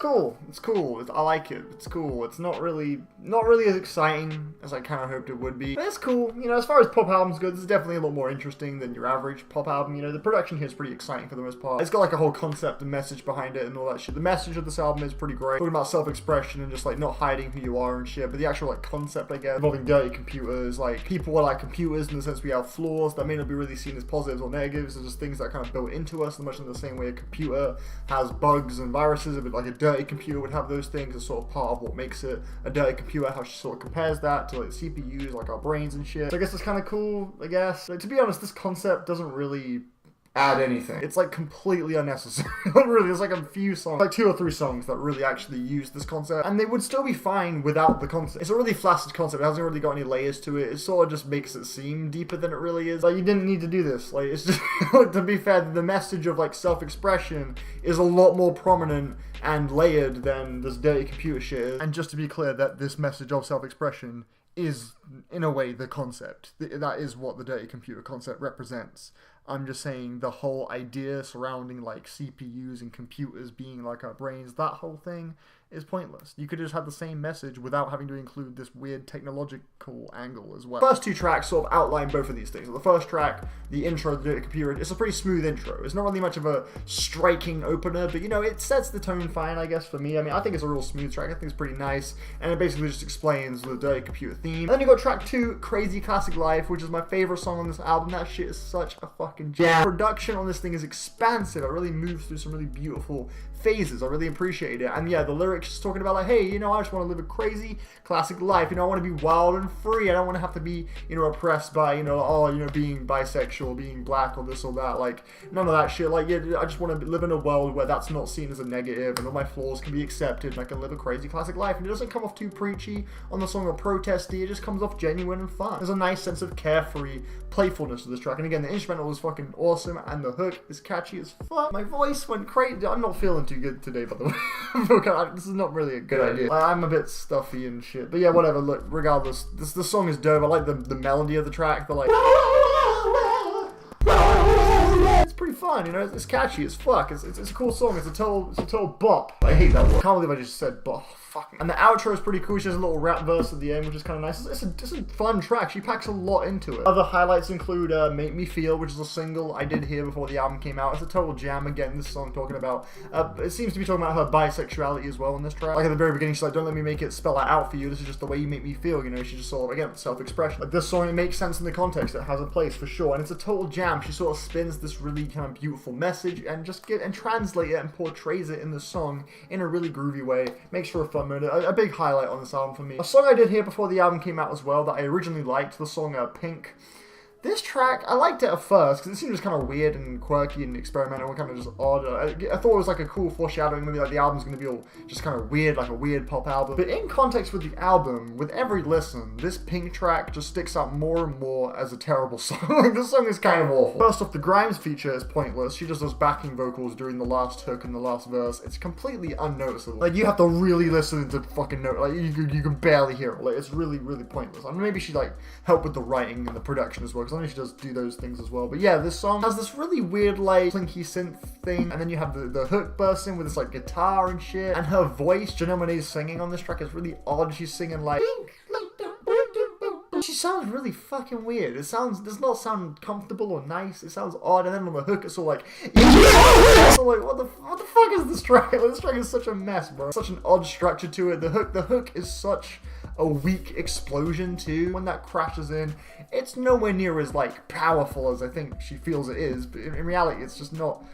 cool. It's cool. I like it. It's cool. It's not really as exciting as I kind of hoped it would be. But it's cool. You know, as far as pop albums go, this is definitely a lot more interesting than your average pop album. You know, the production here is pretty exciting for the most part. It's got like a whole concept and message behind it and all that shit. The message of this album is pretty great. Talking about self-expression and just like not hiding who you are and shit. But the actual like concept, I guess, involving dirty computers, like people are like computers in the sense we have flaws that may not be really seen as positives or negatives. They're just things that kind of built into us, much in the same way a computer has bugs and viruses. But like a dirty computer would have those things as sort of part of what makes it a dirty computer. How she sort of compares that to like CPUs, like our brains and shit. So I guess it's kind of cool. I guess like, to be honest, this concept doesn't really add anything. It's like completely unnecessary. Really, there's like a few songs, like 2 or 3 songs that really actually use this concept, and they would still be fine without the concept. It's a really flaccid concept. It hasn't really got any layers to it. It sort of just makes it seem deeper than it really is. Like, you didn't need to do this. Like, it's just to be fair, the message of like self-expression is a lot more prominent and layered than this dirty computer shit is. And just to be clear, that this message of self-expression is, in a way, the concept. That is what the dirty computer concept represents. I'm just saying the whole idea surrounding like CPUs and computers being like our brains, that whole thing is pointless. You could just have the same message without having to include this weird technological angle as well. First 2 tracks sort of outline both of these things. So the first track, the intro, the computer, it's a pretty smooth intro. It's not really much of a striking opener, but you know, it sets the tone fine, I guess, for me. I mean, I think it's a real smooth track. I think it's pretty nice, and it basically just explains the dirty computer theme. And then you got track 2, Crazy Classic Life, which is my favorite song on this album. That shit is such a fucking jam. Production on this thing is expansive. It really moves through some really beautiful phases. I really appreciate it. And yeah, the lyrics just talking about like, hey, you know, I just want to live a crazy classic life. You know, I want to be wild and free. I don't want to have to be, you know, oppressed by, you know, oh, you know, being bisexual, being black, or this or that. Like, none of that shit. Like, yeah, I just want to live in a world where that's not seen as a negative and all my flaws can be accepted and I can live a crazy classic life. And it doesn't come off too preachy on the song or protesty. It just comes off genuine and fun. There's a nice sense of carefree playfulness to this track. And again, the instrumental is fucking awesome and the hook is catchy as fuck. My voice went crazy. I'm not feeling too good today, by the way. This is not really a good idea. Like, I'm a bit stuffy and shit. But yeah, whatever. Look, regardless, the song is dope. I like the melody of the track. The like, it's pretty fun, you know. It's catchy as fuck. It's a cool song. It's a total bop. I hate that word. Can't believe I just said bop. Fuck. And the outro is pretty cool. She has a little rap verse at the end, which is kind of nice. It's a fun track. She packs a lot into it. Other highlights include Make Me Feel, which is a single I did hear before the album came out. It's a total jam. Again, this song talking about, it seems to be talking about her bisexuality as well in this track. Like at the very beginning, she's like, don't let me make it spell it out for you. This is just the way you make me feel, you know. She's just sort of, again, self-expression. Like this song, it makes sense in the context. It has a place for sure. And it's a total jam. She sort of spins this really kind of beautiful message and just translate it and portrays it in the song in a really groovy way. Makes for a fun moment. A big highlight on this album for me. A song I did hear before the album came out as well that I originally liked, the song Pynk. This track, I liked it at first because it seemed just kind of weird and quirky and experimental and kind of just odd. I thought it was like a cool foreshadowing, maybe like the album's going to be all just kind of weird, like a weird pop album. But in context with the album, with every listen, this Pynk track just sticks out more and more as a terrible song. This song is kind of awful. First off, the Grimes feature is pointless. She just does backing vocals during the last hook and the last verse. It's completely unnoticeable. Like, you have to really listen to fucking note. Like, you can barely hear it. Like, it's really, really pointless. I mean, maybe she, like, helped with the writing and the production as well, because I know she does do those things as well. But yeah, this song has this really weird, like, plinky synth thing, and then you have the hook burst in with this, like, guitar and shit, and her voice, Janelle Monáe's singing on this track is really odd. She's singing, like, she sounds really fucking weird. It does not sound comfortable or nice. It sounds odd, and then on the hook, it's all like, so like, what the fuck is this track? Like, this track is such a mess, bro. Such an odd structure to it. The hook is such a weak explosion too. When that crashes in, it's nowhere near as like powerful as I think she feels it is, but in reality, it's just not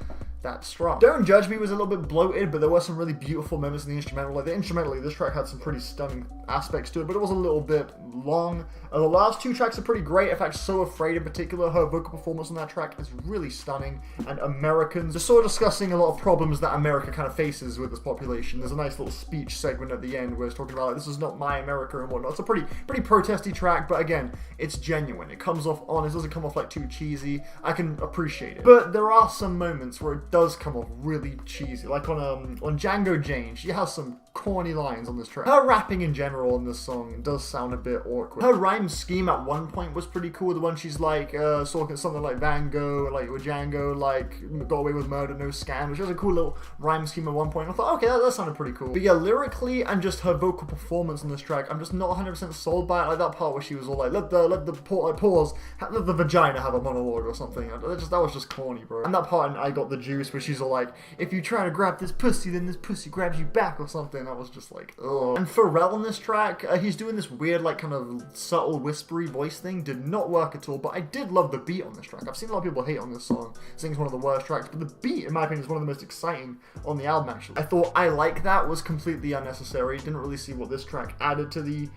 that strong. Don't Judge Me was a little bit bloated, but there were some really beautiful moments in the instrumental. Like, instrumentally, this track had some pretty stunning aspects to it, but it was a little bit long. The last 2 tracks are pretty great. In fact, So Afraid in particular, her vocal performance on that track is really stunning. And Americans, they're sort of discussing a lot of problems that America kind of faces with this population. There's a nice little speech segment at the end where it's talking about, like, this is not my America and whatnot. It's a pretty protesty track, but again, it's genuine. It comes off honest, it doesn't come off like too cheesy. I can appreciate it. But there are some moments where it does come off really cheesy. Like on Django Jane, she has some corny lines on this track. Her rapping in general on this song does sound a bit awkward. Her rhyme scheme at one point was pretty cool. The one she's like talking something like Van Gogh, like with Django, like got away with murder, no scam, which was a cool little rhyme scheme at one point. I thought, okay, that sounded pretty cool. But yeah, lyrically and just her vocal performance on this track, I'm just not 100% sold by it. Like that part where she was all like, let the vagina have a monologue or something. That was just corny, bro. And that part, I got the juice where she's all like, if you're trying to grab this pussy, then this pussy grabs you back or something. That was just like, ugh. And Pharrell on this track, he's doing this weird, like, kind of subtle, whispery voice thing. Did not work at all, but I did love the beat on this track. I've seen a lot of people hate on this song, saying it's one of the worst tracks, but the beat, in my opinion, is one of the most exciting on the album, actually. I thought I Like That was completely unnecessary. Didn't really see what this track added to the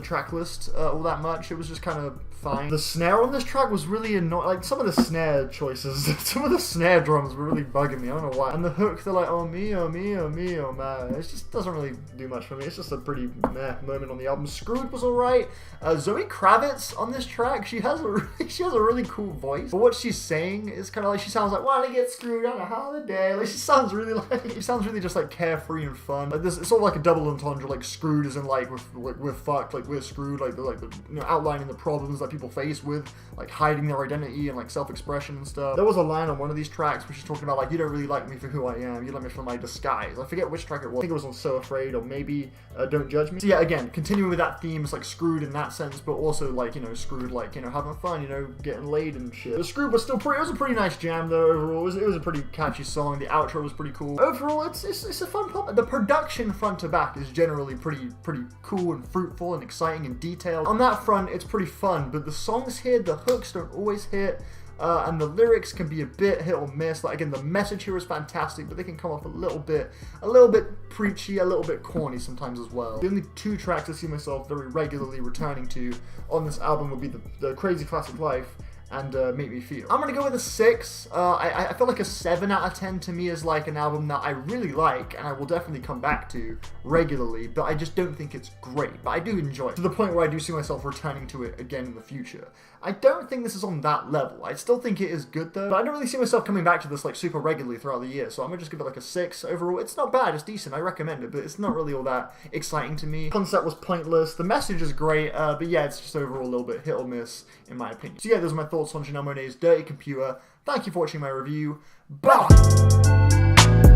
track list all that much. It was just kind of fine. The snare on this track was really annoying. Like, some of the snare choices, some of the snare drums were really bugging me. I don't know why. And the hook, they're like, oh me, oh me, oh me, oh man. It just doesn't really do much for me. It's just a pretty meh moment on the album. Screwed was alright. Zoe Kravitz on this track, she has a really cool voice. But what she's saying is kind of like, she sounds like, wanna get screwed on a holiday. Like, she sounds really just like carefree and fun. Like this, it's sort of like a double entendre. Like screwed is in like we're fucked, like we're screwed, like the you know, outlining the problems that people face with like hiding their identity and like self-expression and stuff. There was a line on one of these tracks where she's talking about like, you don't really like me for who I am, you like me for my disguise. I forget which track it was. I think it was on So Afraid, or maybe Don't Judge Me. So yeah, again, continuing with that theme, it's like screwed in that sense, but also like, you know, screwed like, you know, having fun, you know, getting laid and shit. The Screwed was still it was a pretty nice jam though overall. It was a pretty catchy song. The outro was pretty cool. Overall, it's a fun pop. The production front to back is generally pretty cool and fruitful and exciting and detailed. On that front, it's pretty fun, but the songs here, the hooks don't always hit. And the lyrics can be a bit hit or miss. Like, again, the message here is fantastic, but they can come off a little bit preachy, a little bit corny sometimes as well. The only two tracks I see myself very regularly returning to on this album would be the Crazy Classic Life and Make Me Feel. I'm gonna go with a 6. I feel like a 7 out of 10 to me is like an album that I really like and I will definitely come back to regularly, but I just don't think it's great. But I do enjoy it, to the point where I do see myself returning to it again in the future. I don't think this is on that level. I still think it is good though, but I don't really see myself coming back to this like super regularly throughout the year, so I'm gonna just give it like a 6 overall. It's not bad, it's decent, I recommend it, but it's not really all that exciting to me. The concept was pointless, the message is great, but yeah, it's just overall a little bit hit or miss in my opinion. So yeah, those are my thoughts on Janelle Monáe's Dirty Computer. Thank you for watching my review. Bye!